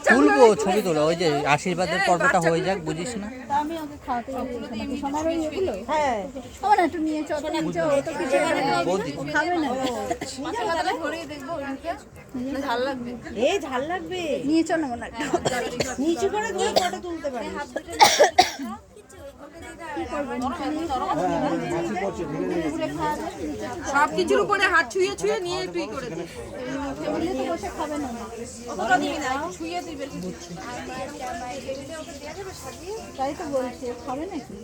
তুলবো ছবি তোলো, ওই যে আশীর্বাদের পর্বটা হয়ে যাক, বুঝিস না? আমি ওকে খাওয়াতে যাচ্ছি সোনার ওই এগুলো। হ্যাঁ আমার একটু নিয়ে চল, ও তো কিছু খাবে না। ঝাল লাগবে, এই ঝাল লাগবে, নিয়ে চল না মনে নিচু করে ধরে ফটো তুলতে পারি। সব কিছুর উপরে হাত ছুঁয়ে ছুঁয়ে নিয়ে তুই করে দে। ছুঁয়ে দিবে, তাই তো বলছি খাবে নাকি।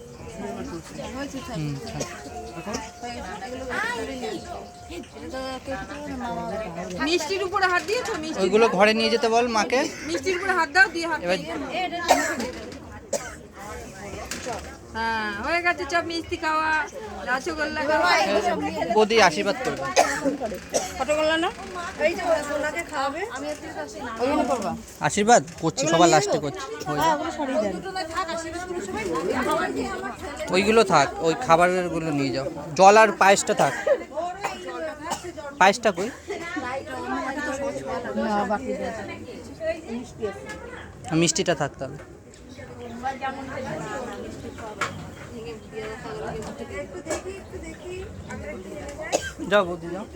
মিষ্টির উপরে হাত দিয়েছো, মিষ্টি ওইগুলো ঘরে নিয়ে যেতে বল মাকে। মিষ্টির উপরে হাত দাও, দিয়ে হাত এবার হ্যাঁ হয়ে গেছে। সব মিষ্টি খাওয়া, রসগোল্লা খাওয়া, বৌদি আশীর্বাদ করবে। ফটোগোল্লা না এই যে সোনাকে খাওয়াবে, আমি ওইখানে করবা। আশীর্বাদ করছি, সবার লাস্টে করছি। হ্যাঁ ওগুলো সরিয়ে দেন। ওইগুলো থাক, ওই খাবারের গুলো নিয়ে যাও। জল আর পায়েসটা থাক। পায়েসটা কই? না বাকি মিষ্টিটা থাক তাহলে। যাও বৌদি যাও।